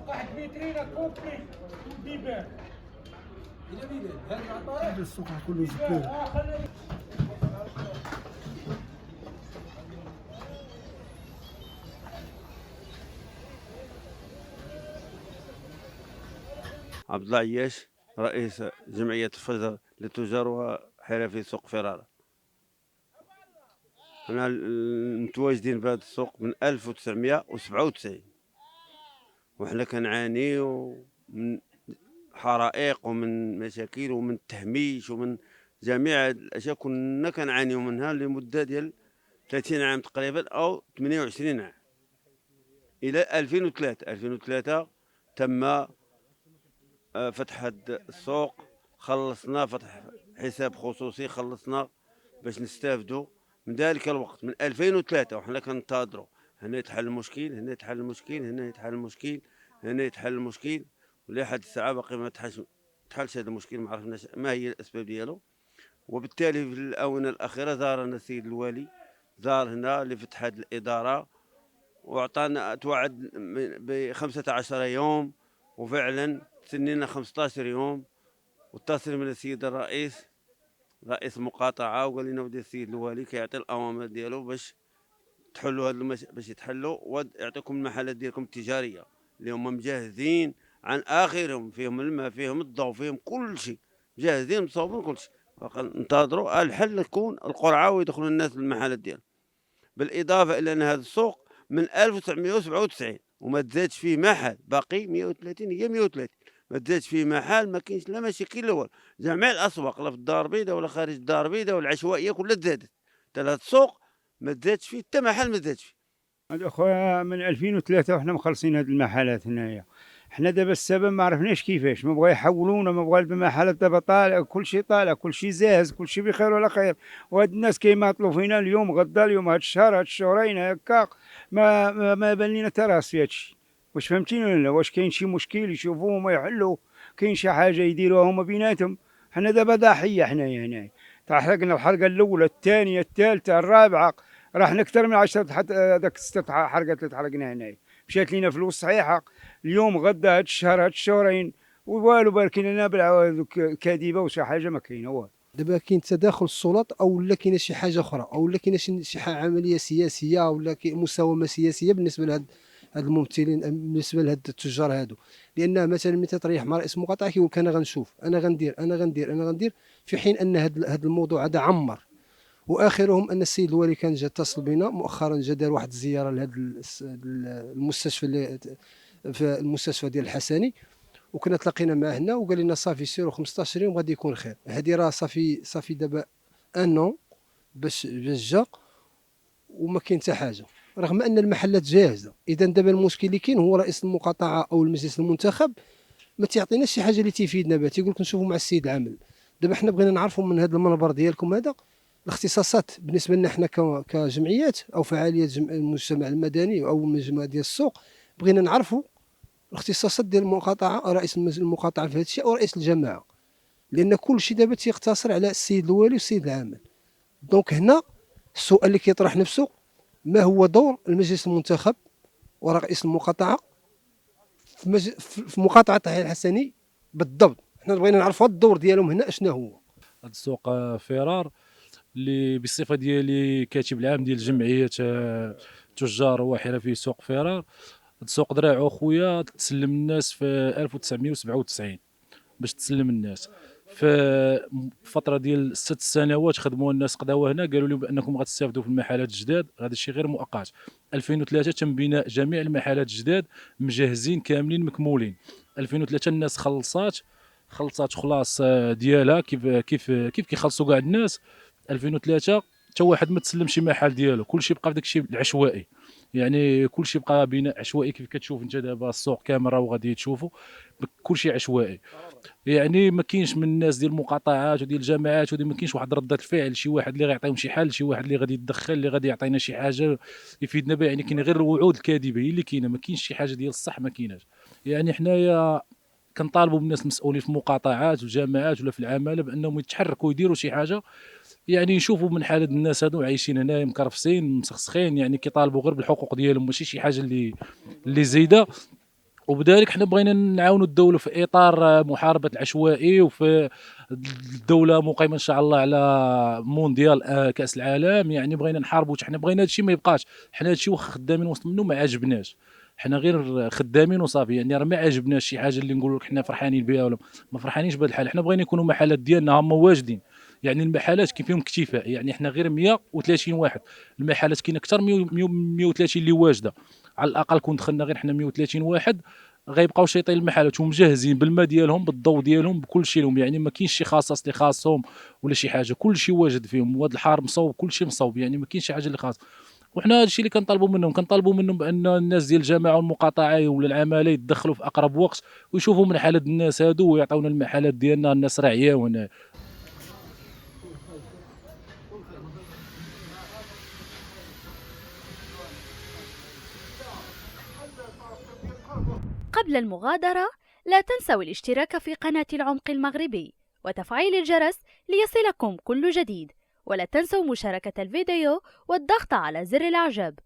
واحد فيترينا كوبي بيبان. هذا السوق كله زبال. عبد الله عياش، رئيس جمعية الفجر للتجار وحرفي سوق فرارة. حنا متواجدين في هذا السوق من 1997، وحنا كنعانيو من حرائق ومن مشاكل ومن تهميش ومن جميع الاشياء كنا كنعانيو منها لمده ديال 30 عام تقريبا او 28 عام الى 2003 تم فتح هذا السوق. خلصنا فتح حساب خصوصي، خلصنا باش نستافدوا من ذلك الوقت من 2003 وحنا كننتظروا هنا يتحل المشكل، هنا يتحل المشكل، هنا يتحل المشكل، هنا يتحل المشكل، ولحد الساعه باقي ما تحلش هذا المشكل. ما عرفناش ما هي الاسباب ديالو. وبالتالي في الاونه الاخيره زارنا السيد الوالي، زار هنا لفتح هذه الاداره وعطانا توعد ب 15 يوم، وفعلا تسنينا 15 يوم. واتصل من السيد الرئيس، رئيس المقاطعه، وقال لنا ودي السيد الوالي كيعطي الاوامر ديالو باش تحلوا باش يتحلوا ويعطيكم المحلات ديالكم التجاريه اللي هما مجهزين عن اخرهم، فيهم الماء، فيهم الضوء، فيهم كل شيء، مجهزين مصوبين كل شيء. ننتظروا الحل تكون القرعه ويدخلوا الناس للمحلات ديالهم. بالاضافه الى ان هذا السوق من 1997 وما تزادش فيه محل، باقي 130 هي 130، ما تزادش فيه محل، ما كاينش لا مشاكل لا والو. جميع الاسواق لا في الدار البيضاء ولا خارج الدار البيضاء والعشوائيه كلها تزادت. هذا السوق ما تزادش فيه حتى محل، ما تزادش فيه. اخويا من 2003 وحنا مخلصين هاد المحلات هنايا. حنا دابا السبب ما عرفناش كيفاش، ما بغا يحولونا، ما بغا المحلات دابا طالع، كل شيء طالع، كل شيء زاز، كل شيء بخير ولا خير. وهاد الناس كيماطلوا فينا اليوم غدا، اليوم هاد الشهر، هاد الشهرين هكا. ما بان لينا حتى راس في هادشي. واش فهمتيني ولا لا؟ واش كاين شي مشكل يشوفوه وما يحلوا؟ كاين شي حاجه يديروها هما بيناتهم؟ حنا دابا ضحيه حنايا هنايا. حرقنا الحرقه الاولى، الثانيه، الثالثه، الرابعه. راح اكثر من 10 حتى هذاك 6 حرقات اللي تحرقنا هنايا. مشات لينا فلوس صحيحه. اليوم غدا هاد الشهر، هاد الشهرين، والو باركين لنا بالعواد كاذبه وشي حاجه ما كاينه والو. دابا كاين تداخل السلطات، او ولا كاينه شي حاجه اخرى، او ولا كاينه شي عمليه سياسيه، ولا مساومه سياسيه بالنسبه لهاد الممثلين، بالنسبه لهاد التجار هادو. لان مثلا ملي تطريح مع رئيس المقاطعه كيقول لك انا غنشوف، انا غندير، انا غندير، انا غندير، في حين ان هاد الموضوع هذا عمر. واخرهم ان السيد الوالي كان جا اتصل بنا مؤخرا، جا دار واحد الزياره لهذا المستشفى، في المستشفى ديال الحسني، وكنا تلاقينا معاه هنا وقال لنا صافي سيروا 15 يوم غادي يكون خير. هذه راه صافي دابا ان باش جا وما كاين حتى حاجه، رغم ان المحلات جاهزه. اذا دابا المشكل اللي كاين هو رئيس المقاطعه او المجلس المنتخب ما تيعطيناش شي حاجه اللي تفيدنا بها، تيقول لك نشوفوا مع السيد العامل. دابا حنا بغينا نعرفوا من هذا المنبر ديالكم هذا الاختصاصات بالنسبه لنا حنا كجمعيات او فعاليات المجتمع المدني او مجموعه ديال السوق. بغينا نعرفوا الاختصاصات ديال المقاطعه، رئيس المقاطعه في هذا الشيء او رئيس الجماعه، لان كل شيء دابا تيقتصر على السيد الوالي والسيد العامل. دونك هنا السؤال اللي كيطرح نفسه، ما هو دور المجلس المنتخب ورئيس المقاطعه في مقاطعه تحية الحسني بالضبط؟ حنا بغينا نعرفوا الدور ديالهم هنا اشنا هو. هذا السوق فرار اللي بصفه ديالي كاتب العام ديال جمعيه تجار وحرفي سوق فرار. هذا السوق دراعو خويا تسلم الناس في 1997 باش تسلم الناس. في فتره ديال 6 سنوات خدموا الناس قداوه هنا، قالوا لهم بانكم غتستافدوا في المحلات الجداد. هذا الشيء غير مؤقت. 2003 تم بناء جميع المحلات الجداد مجهزين كاملين مكمولين. 2003 الناس خلصات خلاص ديالها كيف كيخلصوا كاع الناس. 2003 حتى واحد ما تسلم شي محل ديالو، كلشي بقى في داك الشيء العشوائي. يعني كلشي بقى بناء عشوائي كيف كتشوف انت دابا السوق كامل راه غادي تشوفوا كلشي عشوائي. يعني ما كاينش من الناس ديال المقاطعات وديال الجماعات ما كاينش واحد ردة الفعل، شي واحد اللي غيعطيهم شي حل، شي واحد اللي غادي يتدخل، اللي غادي يعطينا شي حاجه يفيدنا بها. يعني كاين غير الوعود الكاذبه هي اللي كاينه، ما كاينش شي حاجه ديال الصح، ما كايناش. يعني حنايا كنطالبوا بالناس المسؤولين في المقاطعات والجامعات ولا في العماله بانهم يتحركوا يديروا شي حاجه يعني نشوفوا من حال هاد الناس هادو عايشين هنا مكرفسين مسخسخين، يعني كيطالبوا غير بالحقوق ديالهم، ماشي شي حاجه اللي زايده. وبذلك حنا بغينا نعاونوا الدوله في اطار محاربه العشوائي، وفي الدوله مقيمه ان شاء الله على مونديال كاس العالم، يعني بغينا نحاربوا. حنا بغينا هادشي ما يبقاش، حنا هادشي واخا خدامين وسط منه ما عجبناش، حنا غير خدامين وصافي، يعني راه ما عجبناش شي حاجه اللي نقولوا لك حنا فرحانين بها ولا ما فرحانينش بهذا الحال. حنا بغينا يكونوا محلات ديالنا هما واجدين، يعني المحلات كاين فيهم اكتفاء، يعني حنا غير 130 واحد، المحلات كاين اكثر 130 اللي واجده. على الاقل كون دخلنا غير حنا 130 واحد غيبقاو شايطين المحلات ومجهزين بالماء ديالهم بالضوء ديالهم بكل شيء لهم، يعني ما كاينش شي خاصه اللي خاصهم ولا شي حاجه، كل شيء واجد فيهم، وهذا الحار مصوب كل شيء مصوب، يعني ما كاينش شي حاجه اللي خاص. وحنا هذا الشيء اللي كنطالبوا منهم بان الناس ديال الجماعه والمقاطعه ولا العماله يتدخلوا في اقرب وقت ويشوفوا من حال هاد الناس هادو ويعطيونا المحلات ديالنا، الناس راه عياون. قبل المغادرة لا تنسوا الاشتراك في قناة العمق المغربي وتفعيل الجرس ليصلكم كل جديد، ولا تنسوا مشاركة الفيديو والضغط على زر الإعجاب.